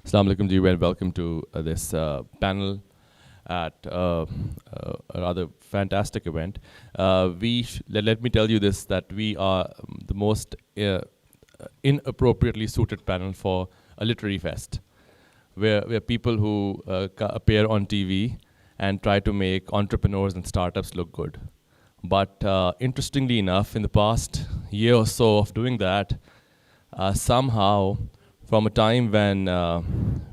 Assalamu alaikum ji, and welcome to this panel at a rather fantastic event. Let me tell you this, that we are the most inappropriately suited panel for a literary fest, where people who appear on TV and try to make entrepreneurs and startups look good. But interestingly enough, in the past year or so of doing that, somehow, from a time when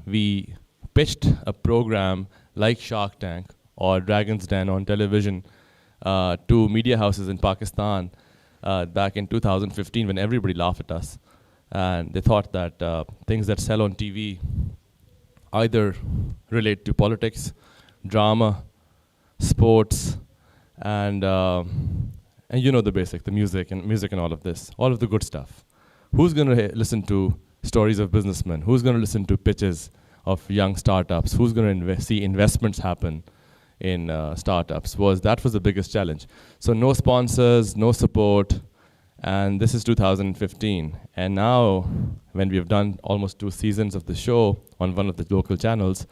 we pitched a program like Shark Tank or Dragon's Den on television to media houses in Pakistan back in 2015, when everybody laughed at us. And they thought that things that sell on TV either relate to politics, drama, sports, and you know the basic, the music and all of this, all of the good stuff. Who's going to listen to stories of businessmen? Who's going to listen to pitches of young startups? Who's going to see investments happen in startups? That was the biggest challenge. So no sponsors, no support, and this is 2015. And now, when we have done almost 2 seasons of the show on one of the local channels,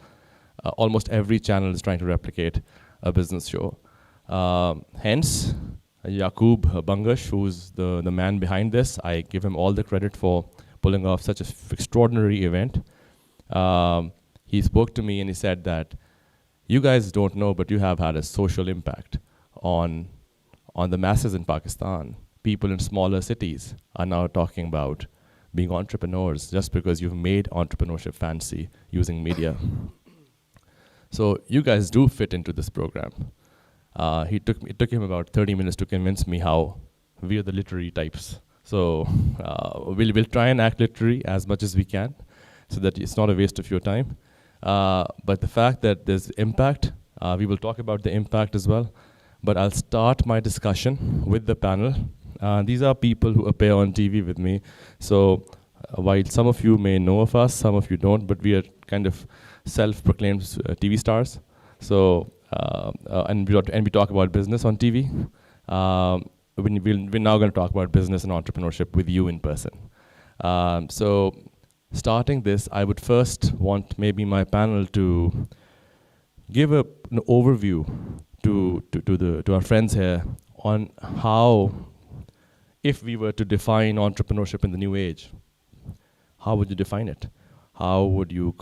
almost every channel is trying to replicate a business show. Hence, Yaqub Bangash, who's the man behind this, I give him all the credit for pulling off such an extraordinary event. He spoke to me and he said that you guys don't know, but you have had a social impact on the masses in Pakistan. People in smaller cities are now talking about being entrepreneurs just because you've made entrepreneurship fancy using media. So you guys do fit into this program. It took him about 30 minutes to convince me how we're the literary types. So we'll try and act literary as much as we can so that it's not a waste of your time. But the fact that there's impact, we will talk about the impact as well. But I'll start my discussion with the panel. These are people who appear on TV with me. So while some of you may know of us, some of you don't, but we are kind of self-proclaimed TV stars. So and we talk about business on TV. We're now going to talk about business and entrepreneurship with you in person. So starting this, I would first want maybe my panel to give an overview to our friends here on how, if we were to define entrepreneurship in the new age, how would you define it? How would you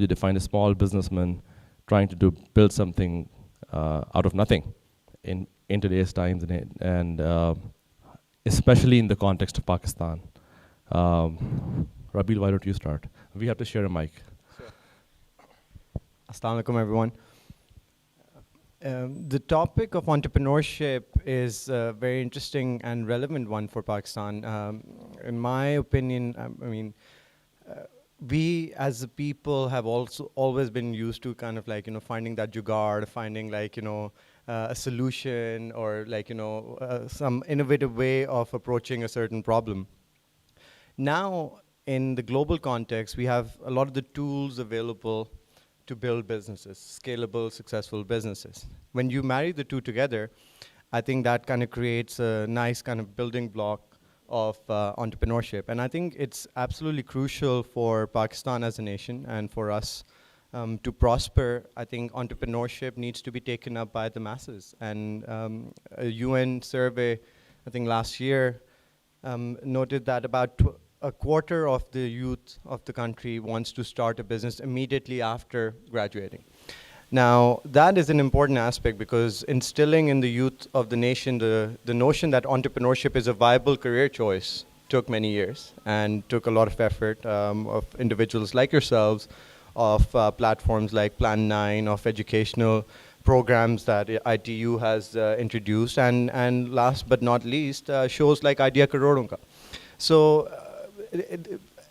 define a small businessman trying to build something out of nothing in today's times, and especially in the context of Pakistan? Rabil, why don't you start? We have to share a mic. Sure. Assalamu alaikum, everyone. The topic of entrepreneurship is a very interesting and relevant one for Pakistan. In my opinion, we as a people have also always been used to kind of like, finding that jugaad, finding like, a solution or like, some innovative way of approaching a certain problem. Now, in the global context, we have a lot of the tools available to build businesses, scalable, successful businesses. When you marry the two together, I think that kind of creates a nice kind of building block of entrepreneurship. And I think it's absolutely crucial for Pakistan as a nation and for us to prosper. I think entrepreneurship needs to be taken up by the masses. And a UN survey, I think last year, noted that about a quarter of the youth of the country wants to start a business immediately after graduating. Now, that is an important aspect because instilling in the youth of the nation the notion that entrepreneurship is a viable career choice took many years and took a lot of effort of individuals like yourselves, of platforms like Plan 9, of educational programs that ITU has introduced, and last but not least, shows like Idea Karodon Ka. So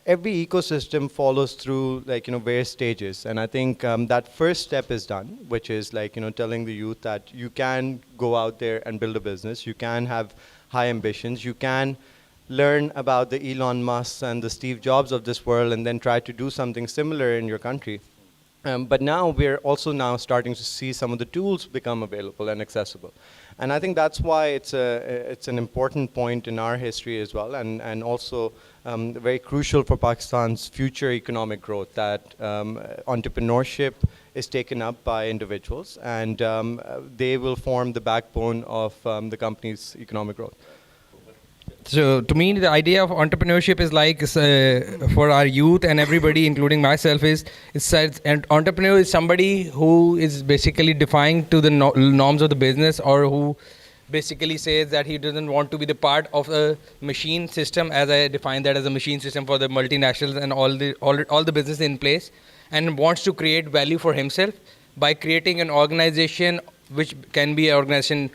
every ecosystem follows through like, various stages. And I think that first step is done, which is like, telling the youth that you can go out there and build a business. You can have high ambitions. You can learn about the Elon Musk and the Steve Jobs of this world and then try to do something similar in your country. But now we're also now starting to see some of the tools become available and accessible. And I think that's why it's an important point in our history as well, and also very crucial for Pakistan's future economic growth, that entrepreneurship is taken up by individuals, and they will form the backbone of the company's economic growth. So to me, the idea of entrepreneurship is like for our youth and everybody, including myself, an entrepreneur is somebody who is basically defying to the norms of the business, or who basically says that he doesn't want to be the part of a machine system, as I define that as a machine system for the multinationals and all the business in place, and wants to create value for himself by creating an organization, which can be an organization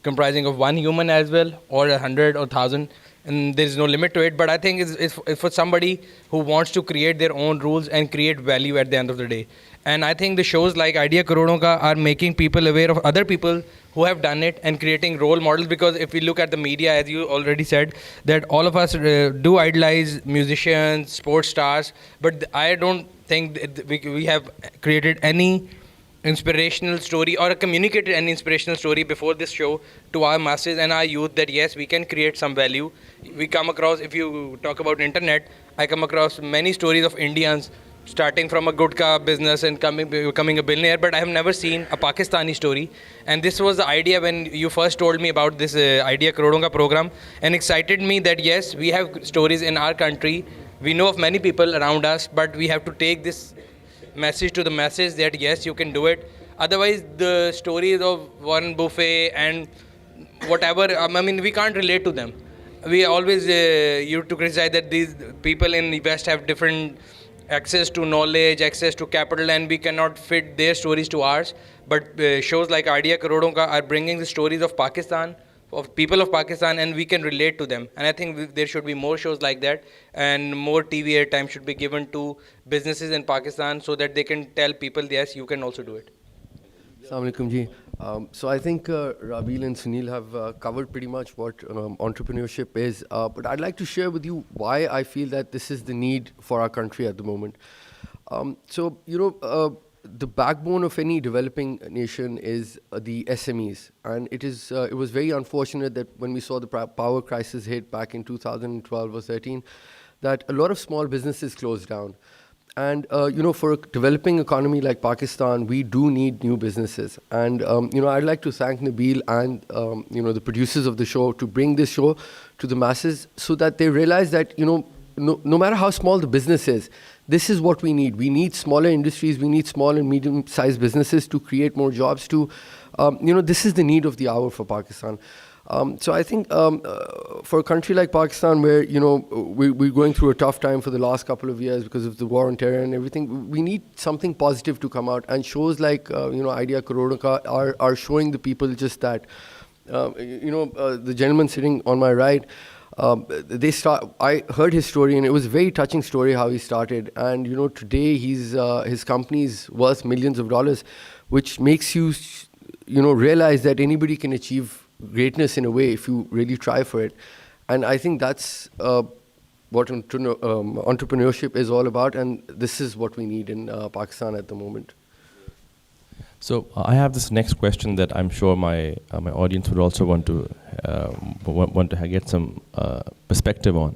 comprising of one human as well, or 100 or 1,000, and there is no limit to it. But I think it's for somebody who wants to create their own rules and create value at the end of the day. And I think the shows like Idea Karodon Ka are making people aware of other people who have done it and creating role models. Because if we look at the media, as you already said, that all of us do idolize musicians, sports stars, but I don't think we have created any inspirational story or communicated an inspirational story before this show to our masses and our youth, that yes, we can create some value. We come across, if you talk about internet, I come across many stories of Indians starting from a gutka business and becoming a billionaire, but I have never seen a Pakistani story. And this was the idea when you first told me about this Idea Karodon Ka program, and excited me that yes, we have stories in our country. We know of many people around us, but we have to take this message to the masses that yes, you can do it. Otherwise, the stories of Warren Buffett and whatever, I mean, we can't relate to them. We always used to criticize that these people in the West have different access to knowledge, access to capital, and we cannot fit their stories to ours. But shows like Idea Karodon Ka are bringing the stories of Pakistan, of people of Pakistan, and we can relate to them. And I think there should be more shows like that, and more TV airtime should be given to businesses in Pakistan, so that they can tell people, yes, you can also do it. Assalamu alaikum ji. So I think Rabil and Sunil have covered pretty much what entrepreneurship is, but I'd like to share with you why I feel that this is the need for our country at the moment. The backbone of any developing nation is the SMEs, and it was very unfortunate that when we saw the power crisis hit back in 2012 or 13, that a lot of small businesses closed down. And for a developing economy like Pakistan, we do need new businesses. And I'd like to thank Nabil and the producers of the show to bring this show to the masses, so that they realize that no matter how small the business is, this is what we need. We need smaller industries. We need small and medium-sized businesses to create more jobs. This is the need of the hour for Pakistan. So I think for a country like Pakistan, where we're going through a tough time for the last couple of years because of the war on terror and everything, we need something positive to come out. And shows like Idea Karodon Ka are showing the people just that. The gentleman sitting on my right, I heard his story, and it was a very touching story how he started. And today his company is worth millions of dollars, which makes you realize that anybody can achieve greatness in a way if you really try for it. And I think that's what entrepreneurship is all about, and this is what we need in Pakistan at the moment. So I have this next question that I'm sure my audience would also want to get some perspective on.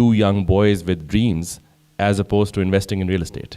2 young boys with dreams as opposed to investing in real estate.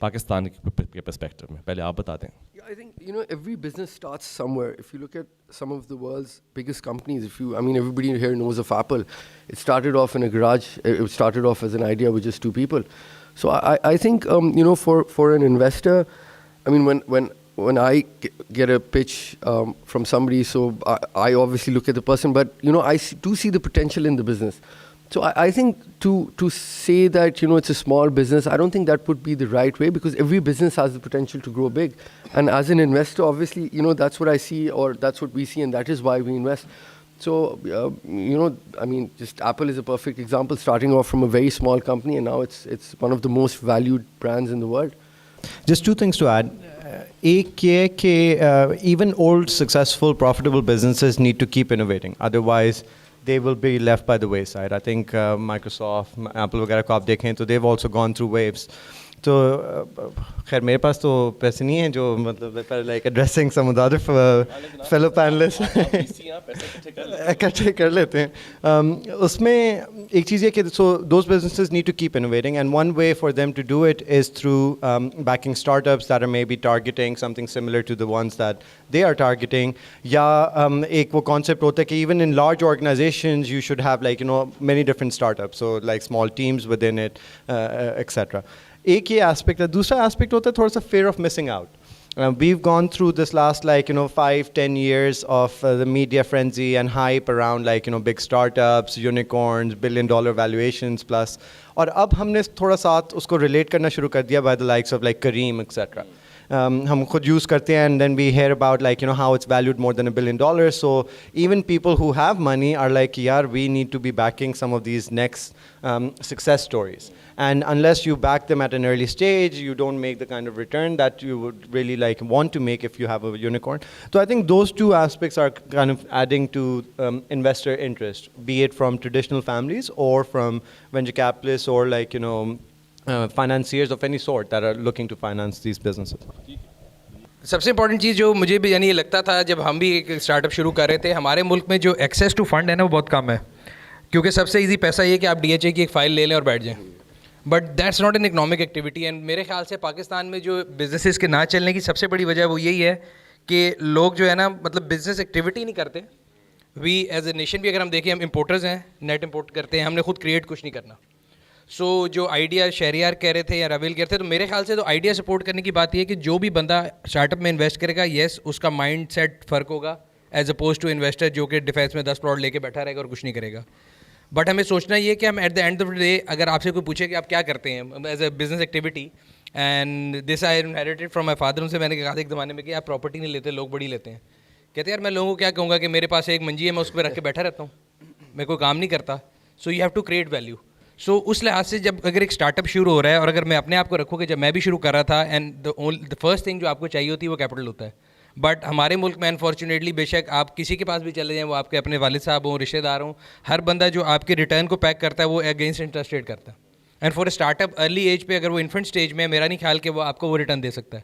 Pakistan کے perspective میں؟ پہلے آپ بتا دیں. Yeah, I think, you know, every business starts somewhere. If you look at some of the world's biggest companies, everybody here knows of Apple. It started off in a garage. It started off as an idea with just two people. So I think, you know, for an investor, I mean, when I get a pitch from somebody, so I obviously look at the person, but, you know, I do see the potential in the business. So I think to say that, you know, it's a small business, I don't think that would be the right way, because every business has the potential to grow big. And as an investor, obviously, you know, that's what I see, or that's what we see, and that is why we invest. So, you know, I mean, just Apple is a perfect example, starting off from a very small company, and now it's one of the most valued brands in the world. Just two things to add. ایک یہ کہ even old successful profitable businesses need to keep innovating, otherwise they will be left by the wayside. I think Microsoft, Apple وغیرہ کو آپ دیکھیں تو they've also gone through waves. تو خیر میرے پاس تو پیسے نہیں ہیں جو مطلب like addressing some other fellow panellist اکٹھے کر لیتے ہیں. اس میں ایک چیز یہ کہ so those businesses need to keep innovating, and one way for them to do it is through backing startups that are maybe targeting something similar to the ones that they are targeting. یا ایک وہ concept ہوتا ہے کہ even in large organizations you should have like you know many different startups, so like small teams within it etcetera. ایک یہ aspect ہے. دوسرا ایسپیکٹ ہوتا ہے تھوڑا سا fear of missing out. We've gone through this last 5-10 years of the media frenzy and hype around big startups, unicorns, $1 billion valuations plus. اور اب ہم نے تھوڑا ساتھ اس کو ریلیٹ کرنا شروع کر دیا by the likes of Kareem etc. ہم خود یوز کرتے ہیں and then we hear about how it's valued more than $1 billion. So even people who have money are like, yeah, we need to be backing some of these next success stories. And unless you back them at an early stage, you don't make the kind of return that you would really want to make if you have a unicorn. So I think those two aspects are kind of adding to investor interest, be it from traditional families or from venture capitalists or financiers of any sort that are looking to finance these businesses. سب سے important چیز جو مجھے بھی یہ لگتا تھا جب ہم بھی ایک اسٹارٹ اپ شروع کر رہے تھے, ہمارے ملک میں جو ایکسیس ٹو فنڈ ہے نا وہ بہت کم ہے. کیونکہ سب سے ایزی پیسہ یہ کہ آپ ڈی ایچ اے کی ایک فائل لے لیں اور بیٹھ جائیں, but that's not an economic activity. And میرے خیال سے پاکستان میں جو بزنسز کے نہ چلنے کی سب سے بڑی وجہ وہ یہی ہے کہ لوگ جو ہے نا مطلب بزنس ایکٹیویٹی نہیں کرتے. وی ایز اے نیشن بھی اگر ہم دیکھیں, ہم امپورٹرز ہیں, نیٹ امپورٹ کرتے ہیں, ہم نے خود کریٹ کچھ نہیں کرنا. سو جو آئیڈیا شہریار کہہ رہے تھے یا رویل کہہ رہے تھے, تو میرے خیال سے تو آئیڈیا سپورٹ کرنے کی بات یہ ہے کہ جو بھی بندہ اسٹارٹ اپ میں انویسٹ کرے گا, یس اس کا مائنڈ سیٹ فرق ہوگا ایز اپوز ٹو انویسٹر جو کہ ڈیفینس میں 10 پلاٹ لے کے بیٹھا رہے گا اور کچھ نہیں کرے گا. بٹ ہمیں سوچنا یہ کہ ہم at the end of the day اگر آپ سے کوئی پوچھے کہ آپ کیا کرتے ہیں as a business activity, and this I inherited from my father, ان سے میں نے کہا تھا ایک زمانے میں کہ آپ پراپرٹی نہیں لیتے, لوگ بڑی لیتے ہیں. کہتے یار میں لوگوں کو کیا کہوں گا کہ میرے پاس ایک منجی ہے, میں اس پہ رکھ کے بیٹھا رہتا ہوں, میں کوئی کام نہیں کرتا. So you have to create value. So اس لحاظ سے جب اگر ایک اسٹارٹ اپ شروع ہو رہا ہے, اور اگر میں اپنے آپ کو رکھوں کہ جب میں بھی شروع کر رہا تھا, اینڈ دا فرسٹ تھنگ جو آپ کو چاہیے ہوتی ہے وہ کیپٹل ہوتا ہے. بٹ ہمارے ملک میں انفارچونیٹلی بے شک آپ کسی کے پاس بھی چلے جائیں, وہ آپ کے اپنے والد صاحب ہوں, رشتہ دار ہوں, ہر بندہ جو آپ کے ریٹرن کو پیک کرتا ہے وہ اگینسٹ انٹرسٹ ریٹ کرتا ہے. And for a startup early age پہ اگر وہ انفنٹ اسٹیج میں ہے, میرا نہیں خیال کہ وہ آپ کو وہ ریٹرن دے سکتا ہے.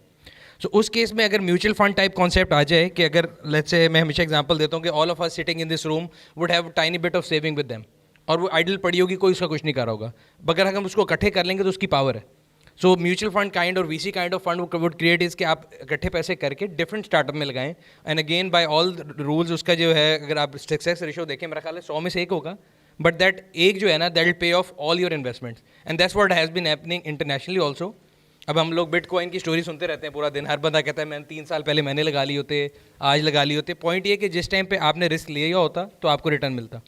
سو اس کیس میں اگر میوچل فنڈ ٹائپ کانسیپٹ آ جائے کہ اگر لیٹس سے میں ہمیشہ ایگزامپل دیتا ہوں کہ all of us sitting in this room would have tiny bit of saving with them, اور وہ آئیڈل پڑی ہوگی, کوئی اس کا کچھ نہیں کر رہا ہوگا, مگر اگر ہم اس کو اکٹھے کر لیں گے تو اس کی پاور ہے. سو میوچل فنڈ کائنڈ اور V C kind of fund would create is کہ آپ اکٹھے پیسے کر کے ڈفرنٹ اسٹارٹ اپ میں لگائیں. And again by all rules اس کا جو ہے اگر آپ سکسیس ریشو دیکھیں میرا خیال ہے 100 میں سے 1 ہوگا, بٹ دیٹ ایک جو ہے نا that will pay of all your investments. And that's what has been happening internationally also. اب ہم لوگ بٹ کوائن کی اسٹوری سنتے رہتے ہیں پورا دن, ہر بندہ کہتا ہے میں 3 سال پہلے میں نے لگا لی ہوتے, آج لگا لی ہوتے. پوائنٹ یہ کہ جس ٹائم پہ آپ نے رسک لیا ہوتا تو آپ کو ریٹرن ملتا.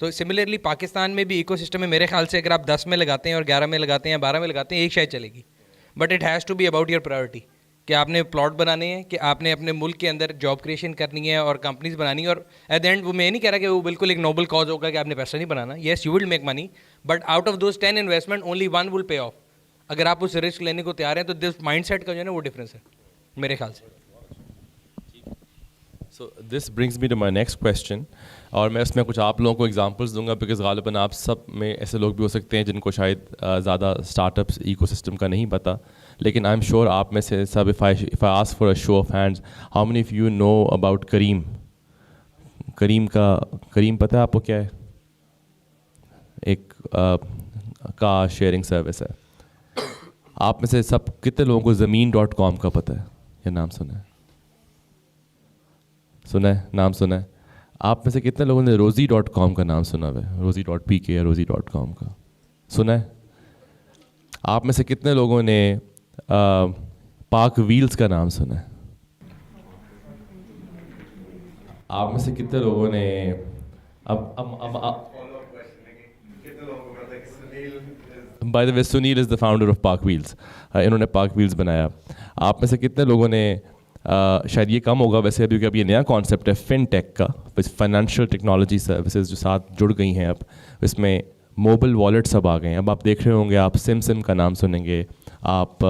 تو سملرلی پاکستان میں بھی ایکو سسٹم میں میرے خیال سے اگر آپ 10 میں لگاتے ہیں اور 11 میں لگاتے ہیں یا 12 میں لگاتے ہیں, ایک شاید چلے گی, but it has to be about your priority کہ آپ نے پلاٹ بنانے ہیں, کہ آپ نے اپنے ملک کے اندر جاب کریشن کرنی ہے اور کمپنیز بنانی ہے. اور ایٹ دا اینڈ وہ میں نہیں کہہ رہا کہ وہ بالکل ایک نوبل کاز ہوگا کہ آپ نے پیسہ نہیں بنانا. Yes you will make money, but out of those 10 investment only 1 will pay off. اگر آپ اس رسک لینے کو تیار ہیں تو دس مائنڈ سیٹ کا جو ہے نا وہ ڈفرینس ہے میرے خیال سے. So this brings me to my next question, اور میں اس میں کچھ آپ لوگوں کو ایگزامپلس دوں گا, بیکاز غالباً آپ سب میں ایسے لوگ بھی ہو سکتے ہیں جن کو شاید زیادہ اسٹارٹ اپس ایکو سسٹم کا نہیں پتہ, لیکن آئی ایم شیور آپ میں سے سب if I ask for a show of hands, how many of you know about Careem. Careem پتہ ہے آپ کو کیا ہے؟ ایک کار شیئرنگ سروس ہے. آپ میں سے سب کتنے لوگوں کو زمین.com کا پتہ ہے؟ یہ نام سنا ہے؟ سنا ہے؟ نام سنا ہے؟ آپ میں سے کتنے لوگوں نے روزی.com کا نام سنا ہوا ہے؟ روزی.pk یا روزی.com کا سنا ہے؟ آپ میں سے کتنے لوگوں نے پاک ویلز کا نام سنا ہے؟ آپ میں سے کتنے لوگوں نے by the way Sunil is the founder of پاک ویلز، انہوں نے پاک ویلز بنایا. آپ میں سے کتنے لوگوں نے شاید یہ کم ہوگا ویسے ابھی کہ اب یہ نیا کانسیپٹ ہے فن ٹیک کا، فائنینشیل ٹیکنالوجی سروسز جو ساتھ جڑ گئی ہیں اب، اس میں موبائل والیٹس اب آ گئے ہیں. اب آپ دیکھ رہے ہوں گے، آپ سم کا نام سنیں گے، آپ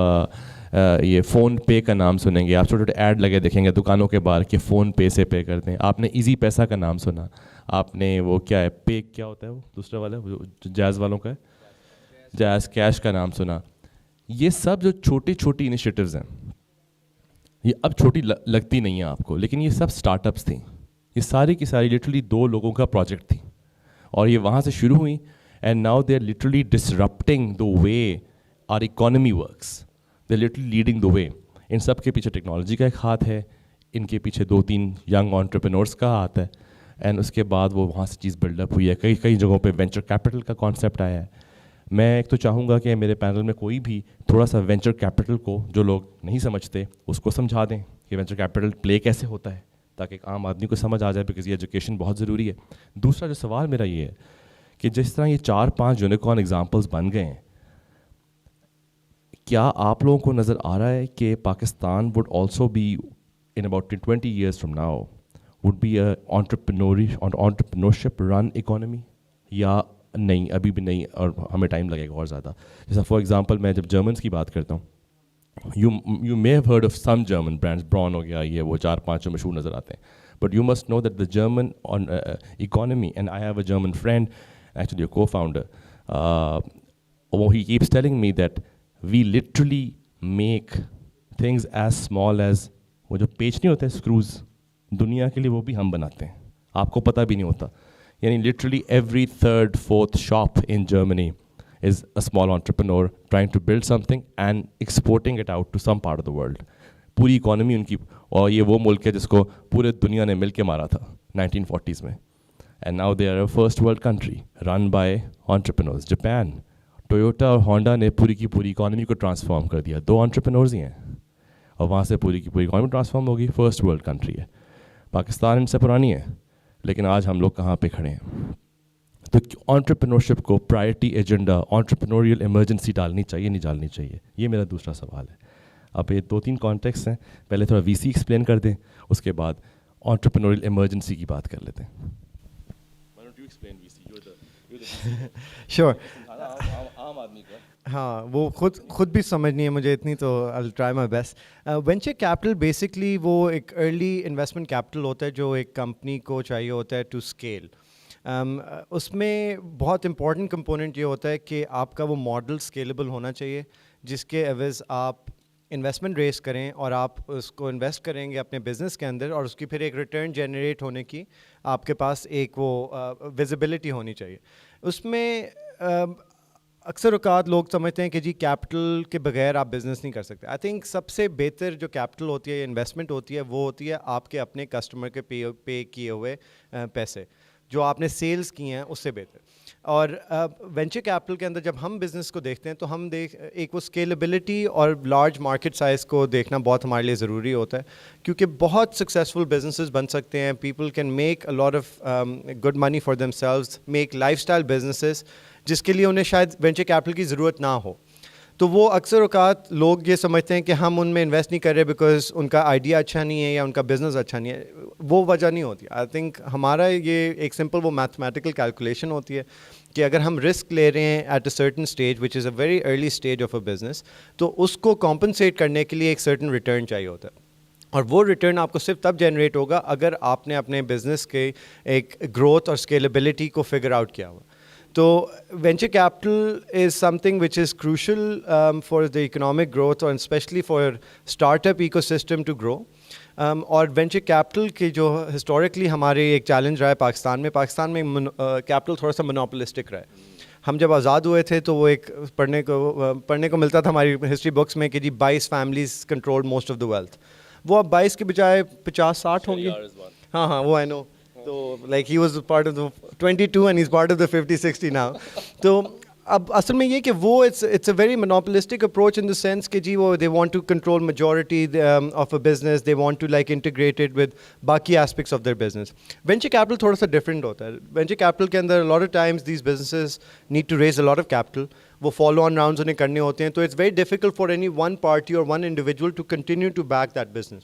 یہ فون پے کا نام سنیں گے، آپ چھوٹے چھوٹے ایڈ لگے دیکھیں گے دکانوں کے باہر کہ فون پے سے پے کر دیں. آپ نے ایزی پیسہ کا نام سنا، آپ نے وہ کیا ہے پے کیا ہوتا ہے وہ دوسرا والا جو جائز والوں کا ہے، جائز کیش کا نام سنا. یہ سب جو چھوٹی چھوٹی انیشیٹوز ہیں یہ اب چھوٹی لگتی نہیں ہیں آپ کو، لیکن یہ سب اسٹارٹ اپس تھیں. یہ ساری کی ساری لٹرلی 2 لوگوں کا پروجیکٹ تھی اور یہ وہاں سے شروع ہوئی. And now they are literally disrupting the way our economy works, they literally leading the way. ان سب کے پیچھے ٹیکنالوجی کا ایک ہاتھ ہے، ان کے پیچھے 2-3 ینگ انٹرپرینورس کا ہاتھ ہے. اینڈ اس کے بعد وہ وہاں سے چیز بلڈ اپ ہوئی ہے. کئی جگہوں پہ وینچر کیپٹل کا کانسیپٹ آیا ہے. میں ایک تو چاہوں گا کہ میرے پینل میں کوئی بھی تھوڑا سا وینچر کیپٹل کو جو لوگ نہیں سمجھتے اس کو سمجھا دیں کہ وینچر کیپٹل پلے کیسے ہوتا ہے، تاکہ ایک عام آدمی کو سمجھ آ جائے، بیکاز یہ ایجوکیشن بہت ضروری ہے. دوسرا جو سوال میرا یہ ہے کہ جس طرح یہ 4-5 یونیکارن ایگزامپلس بن گئے ہیں، کیا آپ لوگوں کو نظر آ رہا ہے کہ Pakistan would also be in about 20 years from now would be a entrepreneurship run economy یا نہیں؟ ابھی بھی نہیں، اور ہمیں ٹائم لگے گا اور زیادہ. جیسا فار ایگزامپل میں جب جرمنس کی بات کرتا ہوں، you may have heard of some German brands, Braun ہو گیا، یہ وہ 4-5 جو مشہور نظر آتے ہیں. But you must know that the German economy, and I have a German friend, actually a co-founder, he keeps telling me that we literally make things as small as وہ جو پیچ نہیں ہوتے اسکروز، دنیا کے لیے وہ بھی ہم بناتے ہیں، آپ کو پتہ بھی نہیں ہوتا. یعنی literally every 3rd, 4th shop in Germany is a small entrepreneur trying to build something and exporting it out to some part of the world. پوری اکانومی ان کی، اور یہ وہ ملک ہے جس کو پورے دنیا نے مل کے مارا تھا 1940s میں. And now they are a first world country run by entrepreneurs. Japan, Toyota اور ہونڈا نے پوری کی پوری اکانومی کو ٹرانسفارم کر دیا. 2 انٹرپرینورز ہی ہیں اور وہاں سے پوری کی پوری اکانومی ٹرانسفارم ہوگی. فرسٹ ورلڈ کنٹری ہے. پاکستان ان سے پرانی ہے، لیکن آج ہم لوگ کہاں پہ کھڑے ہیں؟ تو انٹرپرینورشپ کو پرائرٹی ایجنڈا، انٹرپرینوریل ایمرجنسی ڈالنی چاہیے نہیں ڈالنی چاہیے؟ یہ میرا دوسرا سوال ہے. اب یہ 2-3 کانٹیکس ہیں، پہلے تھوڑا وی سی ایکسپلین کر دیں، اس کے بعد انٹرپرینوریل ایمرجنسی کی بات کر لیتے ہیں. شیور. ہاں وہ خود بھی سمجھنی ہے مجھے اتنی، تو I'll try my best. Venture capital basically وہ ایک ارلی انویسٹمنٹ کیپٹل ہوتا ہے جو ایک کمپنی کو چاہیے ہوتا ہے ٹو اسکیل. اس میں بہت امپورٹنٹ کمپوننٹ یہ ہوتا ہے کہ آپ کا وہ ماڈل اسکیلیبل ہونا چاہیے، جس کے عوض آپ انویسٹمنٹ ریز کریں اور آپ اس کو انویسٹ کریں گے اپنے بزنس کے اندر، اور اس کی پھر ایک ریٹرن جنریٹ ہونے کی آپ کے پاس ایک وہ ویزیبلٹی ہونی چاہیے. اس میں اکثر اوقات لوگ سمجھتے ہیں کہ جی کیپٹل کے بغیر آپ بزنس نہیں کر سکتے. آئی تھنک سب سے بہتر جو کیپٹل ہوتی ہے یا انویسٹمنٹ ہوتی ہے وہ ہوتی ہے آپ کے اپنے کسٹمر کے پے کیے ہوئے پیسے جو آپ نے سیلز کی ہیں اس سے بہتر. اور وینچر کیپٹل کے اندر جب ہم بزنس کو دیکھتے ہیں تو ہم ایک وہ اسکیلیبلٹی اور لارج مارکیٹ سائز کو دیکھنا بہت ہمارے لیے ضروری ہوتا ہے، کیونکہ بہت سکسیزفل بزنسز بن سکتے ہیں. People can make a lot of good money for them selves, make life style businesses جس کے لیے انہیں شاید وینچر کیپٹل کی ضرورت نہ ہو. تو وہ اکثر اوقات لوگ یہ سمجھتے ہیں کہ ہم ان میں انویسٹ نہیں کر رہے بیکاز ان کا آئیڈیا اچھا نہیں ہے یا ان کا بزنس اچھا نہیں ہے. وہ وجہ نہیں ہوتی. آئی تھنک ہمارا یہ ایک سمپل وہ میتھمیٹیکل کیلکولیشن ہوتی ہے کہ اگر ہم رسک لے رہے ہیں at a certain stage which is a very early stage of a business, تو اس کو کمپنسیٹ کرنے کے لیے ایک سرٹن ریٹرن چاہیے ہوتا ہے. اور وہ ریٹرن آپ کو صرف تب جنریٹ ہوگا اگر آپ نے اپنے بزنس کے ایک گروتھ اور اسکیلیبلٹی کو فگر آؤٹ کیا ہوا. تو venture capital is something which is crucial for the economic growth اور especially for startup ecosystem to grow. اور وینچر کیپٹل کی جو ہسٹوریکلی ہمارے ایک چیلنج رہا ہے پاکستان میں کیپٹل تھوڑا سا مونوپولسٹک رہا ہے. ہم جب آزاد ہوئے تھے تو وہ ایک پڑھنے کو ملتا تھا ہماری ہسٹری بکس میں کہ جی 22 families control most of the wealth. وہ اب 22 کے بجائے 50-60 ہوں گے. ہاں وہ آئی نو. تو like he was part of the 22 and he is part of the 50-60 now. تو اب اصل میں یہ کہ وہ it's a very monopolistic approach in the sense کہ جی وہ they want to control majority of a business, they want to like integrated with باقی aspects of their business. Venture capital تھوڑا سا ڈفرینٹ ہوتا ہے. وینچر کیپٹل کے اندر lot of Times these businesses need to raise a lot of capital. وہ follow on rounds انہیں کرنے ہوتے ہیں, تو it's very difficult for any one party اور one individual to continue to back that business.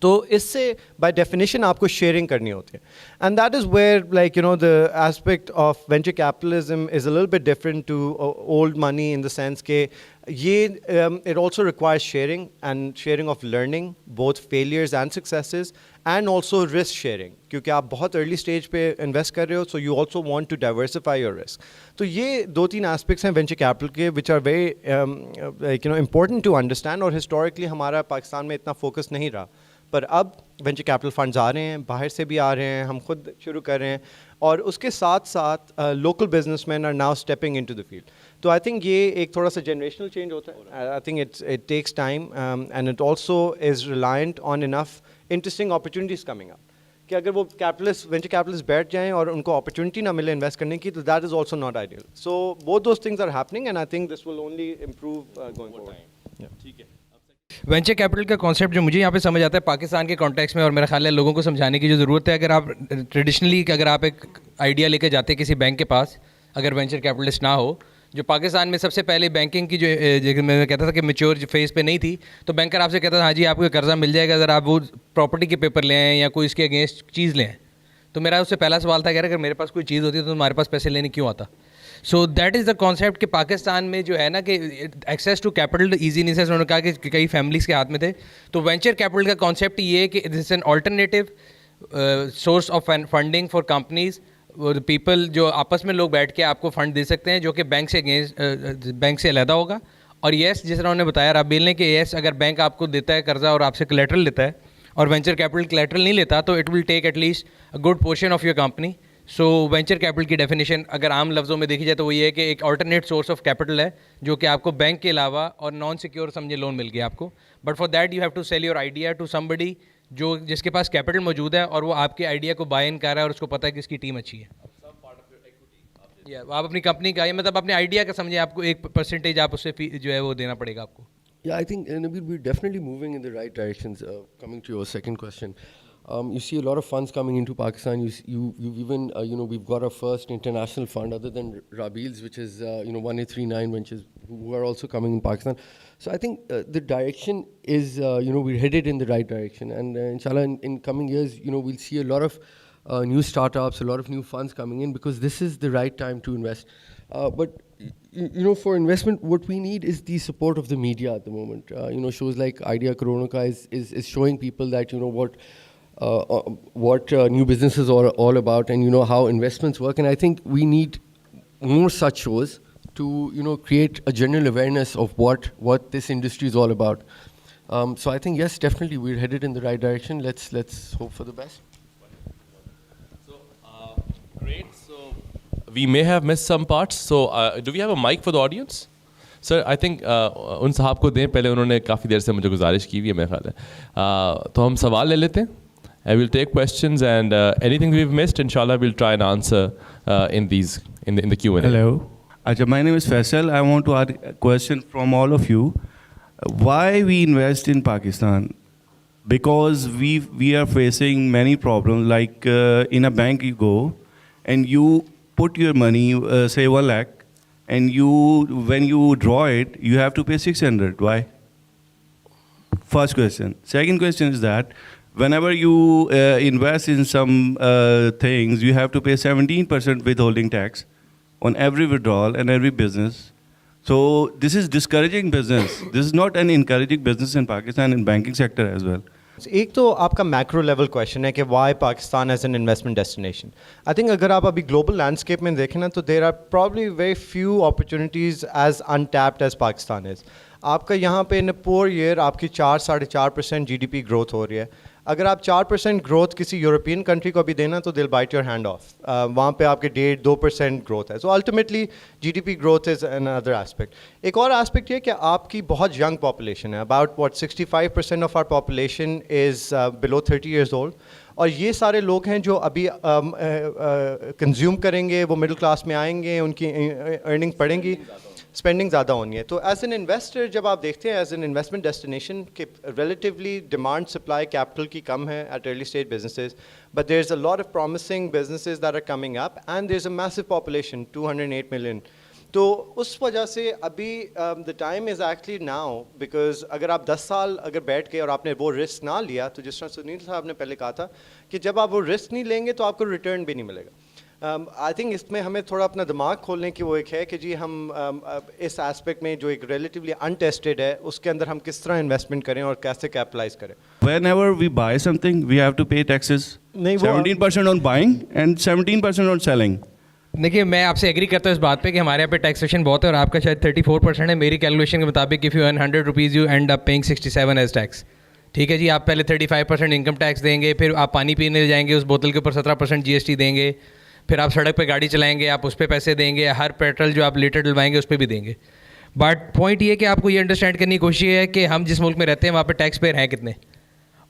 تو اس سے بائی ڈیفینیشن آپ کو شیئرنگ کرنی ہوتی ہے. And that is where like the aspect of venture capitalism is a little bit different to old money in the sense کہ یہ it also requires sharing and sharing of learning both failures and successes and also risk sharing, کیونکہ آپ بہت early stage پہ invest کر رہے ہو, so you also want to diversify your risk. تو یہ 2-3 ایسپیکٹس ہیں وینچر کیپٹل کے which are very like important to understand. اور ہسٹوریکلی ہمارا پاکستان میں اتنا فوکس نہیں رہا, پر اب وینچر کیپٹل فنڈز آ رہے ہیں, باہر سے بھی آ رہے ہیں, ہم خود شروع کر رہے ہیں, اور اس کے ساتھ ساتھ local business men are now stepping in to the field. تو آئی تھنک یہ ایک تھوڑا سا جنریشنل چینج ہوتا ہے. I think it takes time and it also is reliant on enough interesting opportunities coming up, کہ اگر وہ وینچر کیپٹلسٹ بیٹھ جائیں اور ان کو اپرچونیٹی نہ ملے انویسٹ کرنے کی, تو that is also not ideal. So both those things are happening and I think this will only improve going forward. ٹھیک ہے. وینچر کیپٹل کا کانسیپٹ جو مجھے یہاں پہ سمجھ آتا ہے پاکستان کے کانٹیکس میں, اور میرا خیال ہے لوگوں کو سمجھانے کی جو ضرورت ہے. اگر آپ ٹریڈیشنلی اگر آپ ایک آئیڈیا لے کے جاتے کسی بینک کے پاس, اگر وینچر کیپٹلسٹ نہ ہو, جو پاکستان میں سب سے پہلے بینکنگ کی جو میں کہتا تھا کہ میچور فیز پہ نہیں تھی, تو بینکر آپ سے کہتا تھا ہاں جی آپ کو قرضہ مل جائے گا اگر آپ وہ پراپرٹی کے پیپر لے آئیں یا کوئی اس کے اگینسٹ چیز لیں. تو میرا اس سے پہلا سوال تھا کہ اگر میرے پاس کوئی چیز ہوتی ہے تو تمہارے پاس پیسے لینے کیوں آتا. So that is the concept کہ پاکستان میں جو ہے نا کہ ایکسیس ٹو کیپٹل ایزینیس ہے. انہوں نے کہا کہ کئی فیملیز کے ہاتھ میں تھے, تو وینچر کیپٹل کا کانسیپٹ یہ ہے کہ this is an alternative source of funding for companies. People جو آپس میں لوگ بیٹھ کے آپ کو فنڈ دے سکتے ہیں جو کہ بینک سے بینک سے علیحدہ ہوگا. اور یس جس طرح انہوں نے بتایا رابیل نے کہ یس اگر بینک آپ کو دیتا ہے قرضہ اور آپ سے کلیٹرل لیتا ہے اور وینچر کیپٹل کلیٹرل نہیں لیتا, تو it will take at least a good portion of your company. So venture capital کی ڈیفینیشن اگر عام لفظوں میں دیکھی جائے تو وہ یہ ہے کہ ایک آلٹرنیٹ سورس آف کیپٹل ہے جو کہ آپ کو بینک کے علاوہ اور نان سیکیور سمجھے لون مل گیا آپ کو, but for that you have to sell your idea to somebody جس کے پاس کیپٹل موجود ہے اور وہ آپ کے آئیڈیا کو بائی ان کر رہا ہے اور اس کو پتہ ہے کہ اس کی ٹیم اچھی ہے. آپ اپنی کمپنی کا مطلب اپنے آئیڈیا کا سمجھیں, آپ کو ایک پرسنٹیج آپ اس سے جو ہے وہ دینا پڑے گا آپ کو. Yeah, I think Nabil, we're definitely moving in the right directions. Coming to your second question, you see a lot of funds coming into Pakistan. You've even we've got our first international fund other than Rabil's, which is 1839 Ventures, who are also coming in Pakistan. So I think the direction is we're headed in the right direction, and inshallah in coming years we'll see a lot of new startups, a lot of new funds coming in, because this is the right time to invest. But for investment, what we need is the support of the media at the moment. Shows like Idea Corona Ka is showing people that what new businesses are all about, and how investments work. And I think we need more such shows to create a general awareness of what this industry is all about. So I think yes, definitely we're headed in the right direction. Let's hope for the best. Great. So we may have missed some parts. So do we have a mic for the audience? Sir, I think ان صاحب کو دیں, پہلے انہوں نے کافی دیر سے مجھے گزارش کی ہوئی ہے میرے خیال ہے. تو ہم سوال لے لیتے ہیں. I will take questions, and anything we've missed, inshallah, we'll try and answer in the Q&A. Hello. My name is Faisal. I want to ask a question from all of you. Why we invest in Pakistan? Because we are facing many problems. Like in a bank you go and you put your money, say 1 lakh, and when you draw it, you have to pay 600. Why? First question. Second question is that whenever you invest in some things, you have to pay 17% withholding tax on every withdrawal and every business. So this is discouraging business. This is not an encouraging business in Pakistan, in banking sector as well. ایک تو آپ کا macro level question ہے کہ why Pakistan as an investment destination. I think اگر آپ ابھی global landscape میں دیکھیں نا, تو there are probably very few opportunities as untapped as Pakistan is. آپ کا یہاں پہ ان پور ایئر آپ کی 4-4.5% GDP گروتھ ہو رہی ہے. اگر آپ 4% گروتھ کسی یورپین کنٹری کو بھی دینا تو دل بائٹ یور ہینڈ آف. وہاں پہ آپ کے 1.5-2% گروتھ ہے. سو ultimately GDP growth is another aspect. ایک اور ایسپیکٹ یہ کہ آپ کی بہت ینگ پاپولیشن ہے. About 65% of our population is below 30 years old. اور یہ سارے لوگ ہیں جو ابھی کنزیوم کریں گے, وہ مڈل کلاس میں آئیں گے, ان کی ارننگ پڑیں گی, اسپینڈنگ زیادہ ہونی ہے. تو ایز این انویسٹر جب آپ دیکھتے ہیں ایز این انویسٹمنٹ ڈیسٹینیشن کہ ریلیٹیولی ڈیمانڈ سپلائی کیپٹل کی کم ہے at early stage businesses, but there is a lot of promising businesses that are coming up and there is a massive population 208 million. تو اس وجہ سے ابھی the time is actually now, because اگر آپ 10 سال اگر بیٹھ کے اور آپ نے وہ رسک نہ لیا, تو جس طرح سنیل صاحب نے پہلے کہا تھا کہ جب آپ وہ رسک نہیں لیں گے تو آپ کو ریٹرن بھی نہیں ملے گا. آئی تھنک اس میں ہمیں تھوڑا اپنا دماغ کھولنے کی وہ ایک ہے کہ جی ہم اس ایسپیکٹ میں جو ایک ریلیٹیولی انٹیسٹڈ ہے اس کے اندر ہم کس طرح انویسٹمنٹ کریں اور کیسے کیپٹلائز کریں. Whenever we buy something, we have to pay taxes. 17% on buying and 17% on selling. دیکھیے میں آپ سے ایگری کرتا ہوں اس بات پہ کہ ہمارے یہاں پہ ٹیکسیشن بہت ہے اور آپ کا شاید 34% ہے. میری کیلکولیشن کے مطابق if you earn 100 rupees you end up paying 67 as tax. ٹھیک ہے جی, آپ پہلے 35% انکم ٹیکس دیں گے, پھر آپ پانی پینے جائیں گے اس بوتل کے اوپر 17% GST دیں گے, پھر آپ سڑک پہ گاڑی چلائیں گے آپ اس پہ پیسے دیں گے, ہر پیٹرول جو آپ لیٹر ڈلوائیں گے اس پہ بھی دیں گے. بٹ پوائنٹ یہ ہے کہ آپ کو یہ انڈرسٹینڈ کرنے کی کوشش ہے کہ ہم جس ملک میں رہتے ہیں وہاں پہ ٹیکس پیئر ہیں کتنے,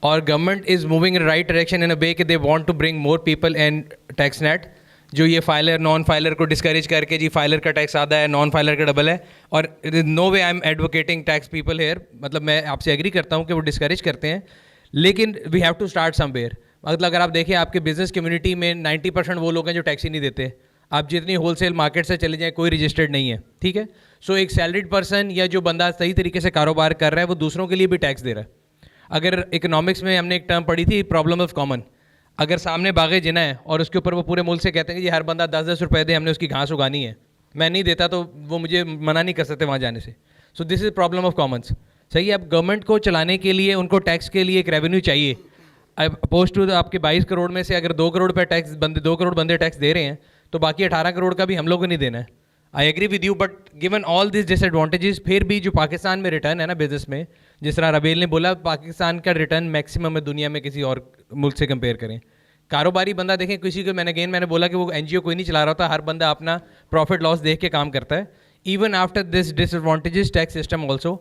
اور government is moving in right direction in a way کہ they want to bring more people and tax net. جو یہ فائلر نان فائلر کو ڈسکریج کر کے جی فائلر کا ٹیکس آدھا ہے, نان فائلر کا ڈبل ہے, اور no way I am advocating tax people here. مطلب میں آپ سے ایگری کرتا ہوں کہ وہ ڈسکریج کرتے ہیں, لیکن we have to start somewhere. مطلب اگر آپ دیکھیں آپ کے بزنس کمیونٹی میں 90% وہ لوگ ہیں جو ٹیکس ہی نہیں دیتے. آپ جتنی ہول سیل مارکیٹ سے چلے جائیں کوئی رجسٹرڈ نہیں ہے, ٹھیک ہے. سو ایک سیلریڈ پرسن یا جو بندہ صحیح طریقے سے کاروبار کر رہا ہے وہ دوسروں کے لیے بھی ٹیکس دے رہا ہے. اگر اکنامکس میں ہم نے ایک ٹرم پڑھی تھی پرابلم آف کامن, اگر سامنے باغ جنا ہے اور اس کے اوپر وہ پورے ملک سے کہتے ہیں کہ جی ہر بندہ 10-10 روپے دے, ہم نے اس کی گھاس اگانی ہے, میں نہیں دیتا تو وہ مجھے منع نہیں کر سکتے وہاں جانے سے. So this is problem of commons. صحیح ہے, اب گورنمنٹ کو چلانے کے لیے ان کو ٹیکس کے لیے ایک ریونیو چاہیے. اپوز ٹو آپ کے 22 کروڑ میں سے اگر 2 کروڑ پہ ٹیکس بندے 2 کروڑ بندے ٹیکس دے رہے ہیں تو باقی 18 کروڑ کا بھی ہم لوگوں کو نہیں دینا ہے. I agree with you, but given all these disadvantages پھر بھی جو پاکستان میں ریٹرن ہے نا بزنس میں, جس طرح ربیل نے بولا پاکستان کا ریٹرن میکسیمم ہے دنیا میں کسی اور ملک سے کمپیئر کریں. کاروباری بندہ دیکھیں کسی کو, میں نے بولا کہ وہ NGO کوئی نہیں چلا رہا ہوتا, ہر بندہ اپنا پروفٹ لاس دیکھ کے کام کرتا ہے. Even after this disadvantages tax system also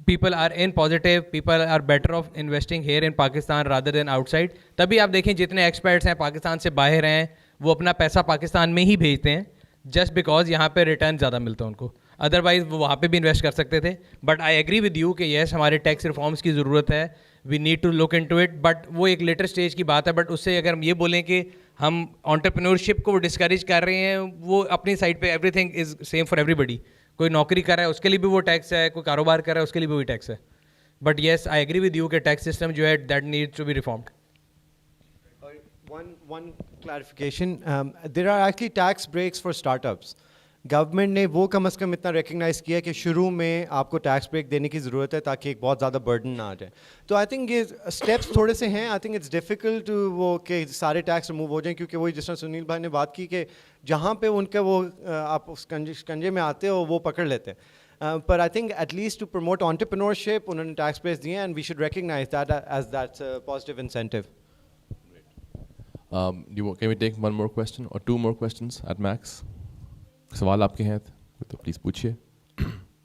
people are in positive, people are better off investing here in Pakistan rather than outside. تبھی آپ دیکھیں جتنے ایکسپرٹس ہیں پاکستان سے باہر ہیں وہ اپنا پیسہ پاکستان میں ہی بھیجتے ہیں جسٹ بیکاز یہاں پہ ریٹرن زیادہ ملتا ہے ان کو. ادروائز وہ وہاں پہ بھی انویسٹ کر سکتے تھے. But I agree with you کہ یس ہمارے ٹیکس ریفارمس کی ضرورت ہے, we need to look into it, but وہ ایک لیٹر اسٹیج کی بات ہے. بٹ اس سے اگر ہم یہ بولیں کہ ہم انٹرپرینورشپ کو ڈسکریج کر رہے ہیں, وہ اپنی سائڈ پہ everything is same for everybody. کوئی نوکری کر رہا ہے اس کے لیے بھی وہ ٹیکس ہے, کوئی کاروبار کر رہا ہے اس کے لیے بھی وہی ٹیکس ہے. But yes I agree with you کہ ٹیکس سسٹم جو ہے that needs to be reformed. One clarification, there are actually tax breaks for startups. Government نے وہ کم از کم اتنا ریکگنائز کیا کہ شروع میں آپ کو ٹیکس بریک دینے کی ضرورت ہے تاکہ ایک بہت زیادہ برڈن نہ آ جائے. تو آئی تھنک یہ اسٹیپس تھوڑے سے ہیں. I think it's difficult to وہ کہ سارے ٹیکس ریموو ہو جائیں, کیونکہ وہی جس طرح سنیل بھائی نے بات کی کہ جہاں پہ ان کا وہ آپ اس کنجے میں آتے ہو وہ پکڑ لیتے ہیں. پر I think at least to promote entrepreneurship انہوں نے ٹیکس بریکس دیے and we should recognize that as that's positive incentive. Can we take one more question or 2 more questions at max? سوال آپ کے ہیں تو پلیز پوچھیے.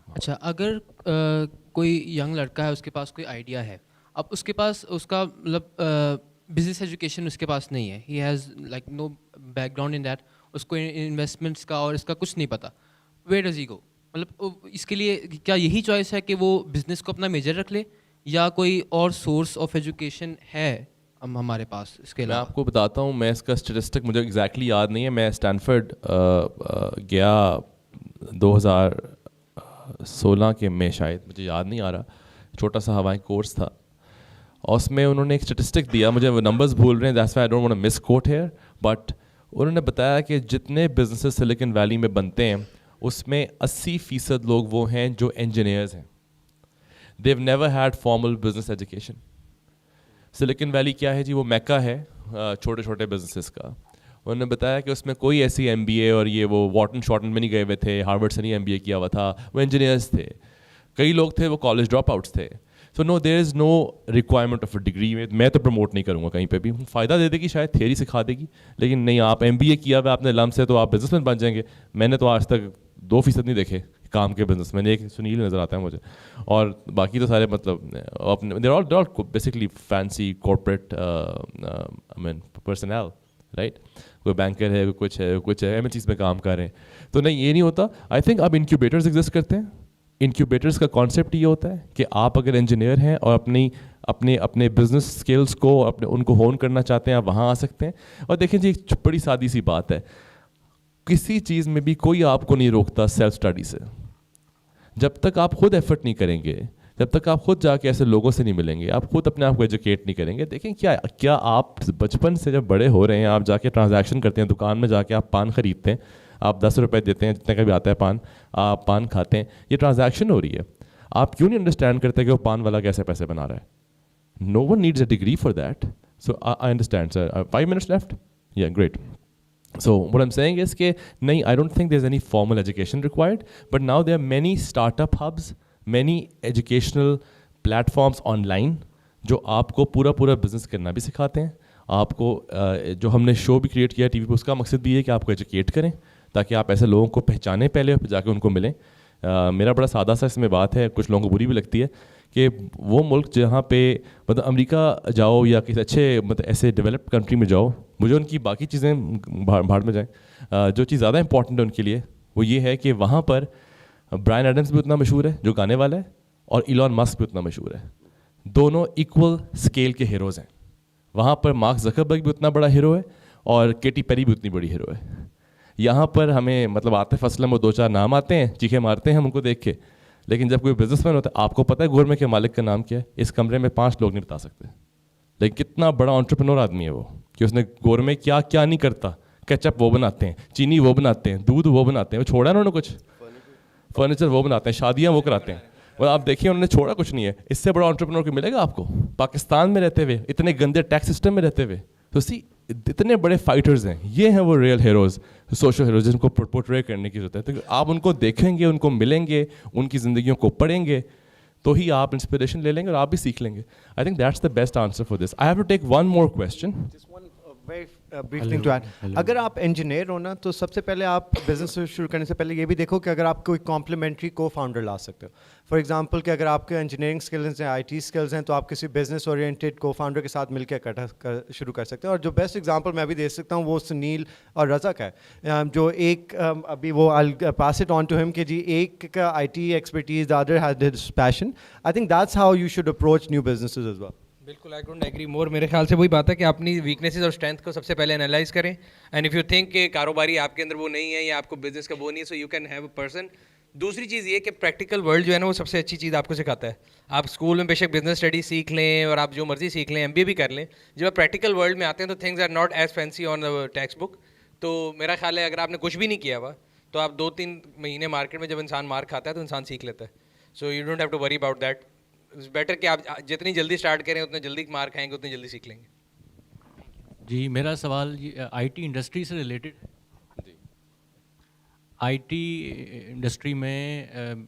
اچھا, اگر کوئی ینگ لڑکا ہے اس کے پاس کوئی آئیڈیا ہے, اب اس کے پاس اس کا مطلب بزنس ایجوکیشن اس کے پاس نہیں ہے, he has like no background in that, اس کو انویسٹمنٹس کا اور اس کا کچھ نہیں پتہ, ویئر ڈز ہی گو؟ مطلب اس کے لیے کیا یہی چوائس ہے کہ وہ بزنس کو اپنا میجر رکھ لے, یا کوئی اور سورس آف ایجوکیشن ہے ہمارے پاس اس کے علاوہ؟ میں آپ کو بتاتا ہوں, میں اس کا اسٹیٹسٹک مجھے ایگزیکٹلی یاد نہیں ہے. میں اسٹینفرڈ گیا 2016 کے میں, شاید مجھے یاد نہیں آ رہا, چھوٹا سا ہوائیں کورس تھا, اور اس میں انہوں نے ایک اسٹیٹسٹک دیا, مجھے وہ نمبرز بھول رہے ہیں, that's why I don't want to misquote here, but انہوں نے بتایا کہ جتنے بزنسز سلیکن ویلی میں بنتے ہیں اس میں 80% لوگ وہ ہیں جو انجینئرز ہیں. They never had formal business education. Silicon Valley کیا ہے جی, وہ میکا ہے چھوٹے چھوٹے بزنسز کا. انہوں نے بتایا کہ اس میں کوئی ایسی MBA اور یہ وہ واٹن شارٹن میں نہیں گئے ہوئے تھے, ہارورڈ سے نہیں MBA کیا ہوا تھا, وہ انجینئرس تھے. کئی لوگ تھے وہ کالج ڈراپ آؤٹس تھے. So no there is no requirement of a degree. میں تو پروموٹ نہیں کروں گا کہیں پہ بھی. فائدہ دے دے گی شاید, تھیوری سکھا دے گی, لیکن نہیں آپ MBA کیا ہوا آپ نے لم سے تو آپ بزنس مین بن جائیں گے. میں نے تو آج تک 2% نہیں دیکھے کام کے بزنس میں. ایک سنیل نظر آتا ہے مجھے, اور باقی تو سارے مطلب اپنے they're all basically fancy corporate personnel, right. کوئی بینکر ہے, کوئی کچھ ہے, MNCs میں کام کر رہے ہیں. تو نہیں یہ نہیں ہوتا. آئی تھنک اب انکیوبیٹرز ایگزسٹ کرتے ہیں. انکیوبیٹرز کا کانسیپٹ یہ ہوتا ہے کہ آپ اگر انجینئر ہیں اور اپنے بزنس اسکلس کو ان کو ہون کرنا چاہتے ہیں, آپ وہاں آ سکتے ہیں. اور دیکھیں جی ایک بڑی سادی سی بات ہے, کسی چیز میں بھی کوئی آپ کو نہیں روکتا سیلف اسٹڈی سے. جب تک آپ خود ایفرٹ نہیں کریں گے, جب تک آپ خود جا کے ایسے لوگوں سے نہیں ملیں گے, آپ خود اپنے آپ کو ایجوکیٹ نہیں کریں گے. دیکھیں کیا آپ بچپن سے جب بڑے ہو رہے ہیں, آپ جا کے ٹرانزیکشن کرتے ہیں, دکان میں جا کے آپ پان خریدتے ہیں, آپ 10 روپے دیتے ہیں جتنے کا بھی آتا ہے پان, آپ پان کھاتے ہیں, یہ ٹرانزیکشن ہو رہی ہے. آپ کیوں نہیں انڈرسٹینڈ کرتے کہ وہ پان والا کیسے پیسے بنا رہا ہے؟ No one needs a degree for that. So I understand sir. 5 minutes left. یا great. So what I'm saying is کہ نہیں, I don't think there's any formal education required, but now there are many startup hubs, many educational platforms online جو آپ کو پورا business کرنا بھی سکھاتے ہیں. آپ کو جو ہم نے شو بھی کریٹ کیا TV پہ, اس کا مقصد بھی ہے کہ آپ کو ایجوکیٹ کریں تاکہ آپ ایسے لوگوں کو پہچانیں پہلے اور پھر جا کے ان کو ملیں. میرا بڑا سادہ سا اس میں بات ہے, کچھ لوگوں کو بری بھی لگتی ہے, کہ وہ ملک جہاں پہ مطلب امریکہ جاؤ یا کسی اچھے مطلب ایسے ڈیولپڈ کنٹری میں جاؤ, مجھے ان کی باقی چیزیں بھاڑ میں جائیں, جو چیز زیادہ امپورٹنٹ ہے ان کے لیے وہ یہ ہے کہ وہاں پر برائن ایڈمز بھی اتنا مشہور ہے جو گانے والا ہے, اور ایلون مسک بھی اتنا مشہور ہے. دونوں ایکول اسکیل کے ہیروز ہیں. وہاں پر مارک زکربرگ بھی اتنا بڑا ہیرو ہے اور کیٹی پیری بھی اتنی بڑی ہیرو ہے. یہاں پر ہمیں مطلب عاطف اسلم اور 2-4 نام آتے ہیں, چیخے مارتے ہیں ہم ان کو دیکھ کے, لیکن جب کوئی بزنس مین ہوتا ہے, آپ کو پتہ ہے گورمے کے مالک کا نام کیا ہے؟ اس کمرے میں 5 لوگ نہیں بتا سکتے. لیکن کتنا بڑا انٹرپرینور آدمی ہے وہ, کہ اس نے گورمے کیا نہیں کرتا. کیچپ وہ بناتے ہیں, چینی وہ بناتے ہیں, دودھ وہ بناتے ہیں, وہ چھوڑا انہوں نے کچھ, فرنیچر وہ بناتے ہیں, شادیاں وہ کراتے ہیں. اور آپ دیکھیے انہوں نے چھوڑا کچھ نہیں ہے. اس سے بڑا انٹرپرینور کو ملے گا آپ کو پاکستان میں رہتے ہوئے, اتنے گندے ٹیکس سسٹم میں رہتے ہوئے. تو اتنے بڑے فائٹرز ہیں, یہ ہیں وہ ریئل ہیروز, سوشل ہیروز جن کو پورٹرے کرنے کی ضرورت ہے. تو آپ ان کو دیکھیں گے, ان کو ملیں گے, ان کی زندگیوں کو پڑھیں گے, تو ہی آپ انسپریشن لے لیں گے اور آپ بھی سیکھ لیں گے. I think that's the best answer for this. I have to take one more question. brief thing to add. اگر آپ انجینئر ہو نا, تو سب سے پہلے آپ بزنس شروع کرنے سے پہلے یہ بھی دیکھو کہ اگر آپ کوئی کمپلیمنٹری کو فاؤنڈر لا سکتے ہو. فار ایگزامپل کہ اگر آپ کے انجینئرنگ اسکلز ہیں, IT اسکلز ہیں, تو آپ کسی بزنس اورینٹیڈ کو فاؤنڈر کے ساتھ مل کے شروع کر سکتے ہیں. اور جو بیسٹ ایگزامپل میں بھی دے سکتا ہوں وہ سنیل اور رضا کا ہے, جو ایک ابھی وہ I'll pass it on to him کہ جی ایک کا IT expertise, the other has his passion. I think that's how you should approach new businesses as well. بالکل, آئی ڈونٹ ایگری مور. میرے خیال سے وہی بات ہے کہ اپنی ویکنیسز اور اسٹرینتھ کو سب سے پہلے انالائز کریں. اینڈ اف یو تھنک کہ کاروباری آپ کے اندر وہ نہیں ہے یا آپ کو بزنس کا وہ نہیں ہے, so you can have a person. دوسری چیز یہ کہ پریکٹیکل ورلڈ جو ہے نا وہ سب سے اچھی چیز آپ کو سکھاتا ہے. آپ اسکول میں بے شک بزنس اسٹڈی سیکھ لیں اور آپ جو مرضی سیکھ لیں, MBA بھی کر لیں, جب آپ پریکٹیکل ورلڈ میں آتے ہیں تو things are not as fancy on textbook. تو میرا خیال ہے اگر آپ نے کچھ بھی نہیں کیا ہوا تو آپ 2-3 مہینے مارکیٹ میں جب انسان مار کھاتا ہے تو انسان سیکھ لیتا ہے. So you don't have to worry about that. It's better کہ آپ جتنی جلدی اسٹارٹ کریں اتنے جلدی مار کھائیں گے, اتنی جلدی سیکھ لیں گے. جی میرا سوال IT انڈسٹری سے ریلیٹڈ. IT انڈسٹری میں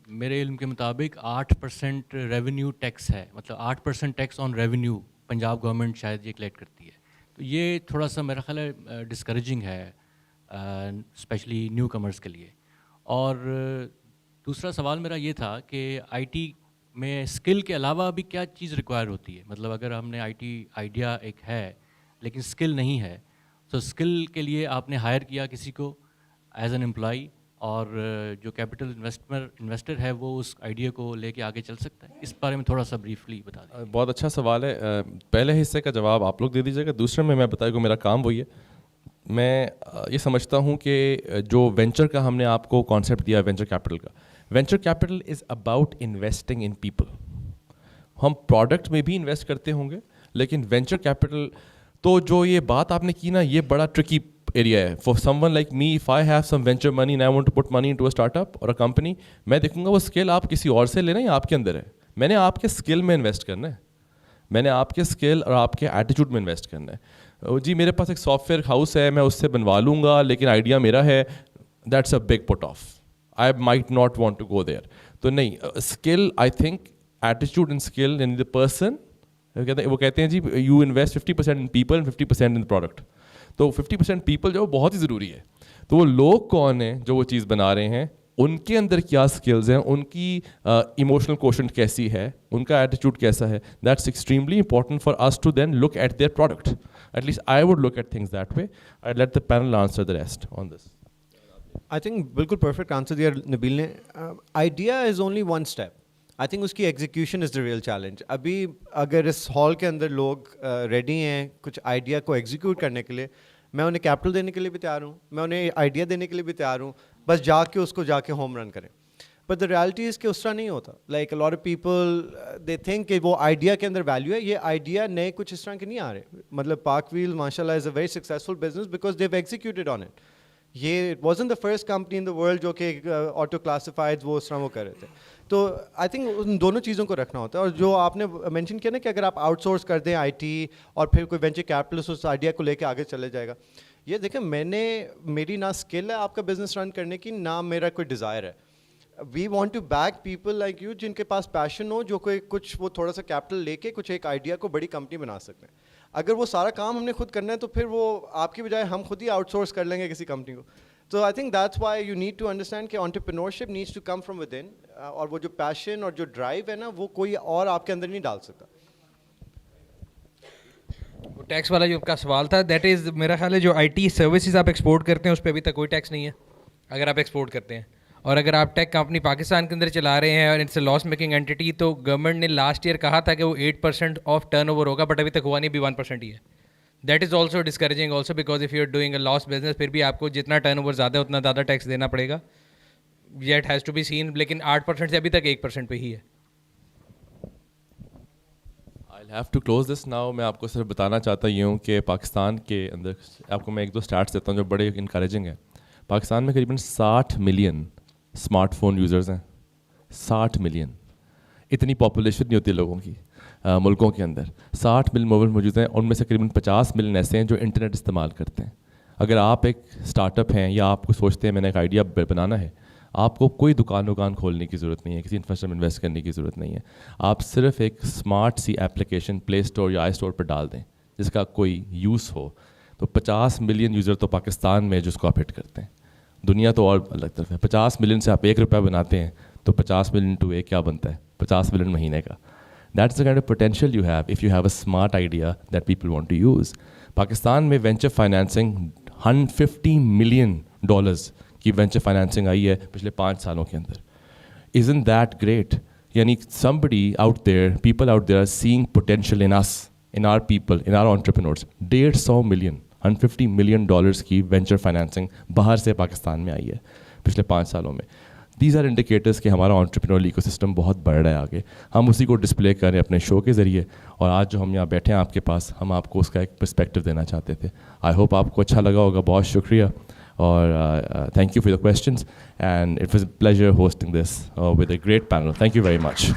میرے علم کے مطابق 8% ریونیو ٹیکس ہے, مطلب 8% ٹیکس آن ریونیو پنجاب گورنمنٹ شاید یہ کلیکٹ کرتی ہے. تو یہ تھوڑا سا میرا خیال ہے ڈسکریجنگ ہے اسپیشلی نیو کمرس کے لیے. اور دوسرا سوال میرا یہ تھا کہ IT میں اسکل کے علاوہ بھی کیا چیز ریکوائر ہوتی ہے؟ مطلب اگر ہم نے IT آئیڈیا ایک ہے لیکن اسکل نہیں ہے, تو اسکل کے لیے آپ نے ہائر کیا کسی کو ایز این امپلائی, اور جو کیپٹل انویسٹر ہے وہ اس آئیڈیا کو لے کے آگے چل سکتا ہے. اس بارے میں تھوڑا سا بریفلی بتا دیں. بہت اچھا سوال ہے. پہلے حصے کا جواب آپ لوگ دے دیجیے گا, دوسرے میں بتاؤں گا میرا کام وہی ہے. میں یہ سمجھتا ہوں کہ جو وینچر کا ہم نے آپ کو کانسیپٹ دیا ہے وینچر کیپٹل کا, venture capital is about investing in people. ہم پروڈکٹ میں بھی انویسٹ کرتے ہوں گے, لیکن وینچر کیپٹل تو جو یہ بات آپ نے کی نا, یہ بڑا ٹرکی ایریا ہے for someone like me. If I have some venture money and I want to put money into a startup اور اے کمپنی, میں دیکھوں گا وہ اسکل آپ کسی اور سے لینا یا آپ کے اندر ہے. میں نے آپ کے اسکل میں انویسٹ کرنا ہے, میں نے آپ کے اسکل اور آپ کے ایٹیٹیوڈ میں انویسٹ کرنا ہے. جی میرے پاس ایک سافٹ ویئر ہاؤس ہے, میں اس سے بنوا لوں گا, لیکن آئیڈیا میرا ہے, that's a big put of. I might not want to go there. تو تو نہیں, اسکل آئی تھنک ایٹیچیوڈ اینڈ اسکل یعنی دا پرسن, وہ کہتے ہیں جی you invest 50% in people and 50% in product. تو 50% پیپل جو بہت ہی ضروری ہے. تو وہ لوگ کون ہیں جو وہ چیز بنا رہے ہیں, ان کے اندر کیا اسکلز ہیں, ان کی ایموشنل کوشنٹ کیسی ہے, ان کا ایٹیچیوڈ کیسا ہے, that's extremely important for us to then look at their product. At least I would look at things that way. I let the panel answer the rest on this. I think بالکل perfect answer دیا نبیل نے. Idea is only one step. I think اس کی execution is the real challenge. ابھی اگر اس hall کے اندر لوگ ریڈی ہیں کچھ آئیڈیا کو ایگزیکیوٹ کرنے کے لیے, میں انہیں کیپٹل دینے کے لیے بھی تیار ہوں, میں انہیں آئیڈیا دینے کے لیے بھی تیار ہوں, بس جا کے اس کو جا کے ہوم رن کریں. بٹ دا ریالٹی از کہ اس طرح نہیں ہوتا. Like a lot of people they think کہ وہ آئیڈیا کے اندر ویلیو ہے. یہ آئیڈیا نئے کچھ اس طرح کے نہیں آ رہے. مطلب پارک ویل ماشاء اللہ is a very successful business because they executed on it. یہ wasn't the first company in the world جو کہ آٹو کلاسیفائڈ وہ اس طرح وہ کر رہے تھے. تو آئی تھنک ان دونوں چیزوں کو رکھنا ہوتا ہے. اور جو آپ نے مینشن کیا نا کہ اگر آپ آؤٹ سورس کر دیں آئی ٹی اور پھر کوئی وینچر کیپٹلسٹ اس آئیڈیا کو لے کے آگے چلے جائے گا, یہ دیکھیں میری نہ اسکل ہے آپ کا بزنس رن کرنے کی, نہ میرا کوئی ڈیزائر ہے. We want to back people like you جن کے پاس پیشن ہو, جو کوئی کچھ وہ تھوڑا سا کیپٹل لے کے کچھ ایک آئیڈیا کو بڑی کمپنی بنا سکتے ہیں. اگر وہ سارا کام ہم نے خود کرنا ہے تو پھر وہ آپ کی بجائے ہم خود ہی آؤٹ سورس کر لیں گے کسی کمپنی کو. تو I think that's why you need to understand کہ entrepreneurship needs to come from within, اور وہ جو پیشن اور جو ڈرائیو ہے نا وہ کوئی اور آپ کے اندر نہیں ڈال سکتا. ٹیکس والا جو آپ کا سوال تھا, دیٹ از میرا خیال ہے جو آئی ٹی سروسز آپ ایکسپورٹ کرتے ہیں اس پہ ابھی تک کوئی ٹیکس نہیں ہے اگر آپ ایکسپورٹ کرتے ہیں. اور اگر آپ ٹیک کمپنی پاکستان کے اندر چلا رہے ہیں اور it's a loss making entity, تو گورنمنٹ نے لاسٹ ایئر کہا تھا کہ وہ 8% آف ٹرن اوور ہوگا, بٹ ابھی تک ہوا نہیں, بھی 1% ہی ہے. That is also discouraging also because if you are doing a loss business, پھر بھی آپ کو جتنا ٹرن اوور زیادہ اتنا زیادہ ٹیکس دینا پڑے گا. Yet has to be seen, لیکن 8% سے ابھی تک 1% پہ ہی ہے. I'll have to close this now. میں آپ کو صرف بتانا چاہتا یہ ہوں کہ پاکستان کے اندر آپ کو میں ایک دو اسٹارٹس دیتا ہوں جو بڑے انکریجنگ ہیں. پاکستان میں قریباً 60 ملین اسمارٹ فون یوزرز ہیں. 60 ملین, اتنی پاپولیشن نہیں ہوتی لوگوں کی ملکوں کے اندر. 60 ملین موبائل موجود ہیں, ان میں سے قریباً 50 ملین ایسے ہیں جو انٹرنیٹ استعمال کرتے ہیں. اگر آپ ایک اسٹارٹ اپ ہیں یا آپ کو سوچتے ہیں میں نے ایک آئیڈیا بنانا ہے, آپ کو کوئی دکان کھولنے کی ضرورت نہیں ہے, کسی انفراسٹرکچر میں انویسٹ کرنے کی ضرورت نہیں ہے. آپ صرف ایک اسمارٹ سی ایپلیکیشن پلے اسٹور یا آئی اسٹور پر ڈال دیں جس کا کوئی یوز ہو, تو 50 ملین یوزر تو پاکستان میں جس کو آپ ہٹ کرتے ہیں. دنیا تو اور الگ طرف ہے. 50 ملین سے آپ ₹1 بناتے ہیں تو 50 ملین ٹو ایک کیا بنتا ہے, 50 ملین مہینے کا. That's the kind of potential you have if you have a smart idea that people want to use. Pakistan میں وینچر فائنینسنگ $150 ملین کی وینچر فائنینسنگ آئی ہے پچھلے 5 سالوں کے اندر. Isn't that great? یعنی somebody out there, people out there are seeing potential in us, in our people, in our entrepreneurs. 150 million $150 million کی وینچر فائنینسنگ باہر سے پاکستان میں آئی ہے پچھلے 5 سالوں میں. دیز آر انڈیکیٹرس کہ ہمارا انٹرپرینور ایکو سسٹم بہت بڑھ رہا ہے آگے. ہم اسی کو ڈسپلے کریں اپنے شو کے ذریعے, اور آج جو ہم یہاں بیٹھے ہیں آپ کے پاس, ہم آپ کو اس کا ایک پرسپیکٹیو دینا چاہتے تھے. آئی ہوپ آپ کو اچھا لگا ہوگا. بہت شکریہ, اور thank you for the questions, and it was a pleasure hosting this with a great panel. Thank you very much.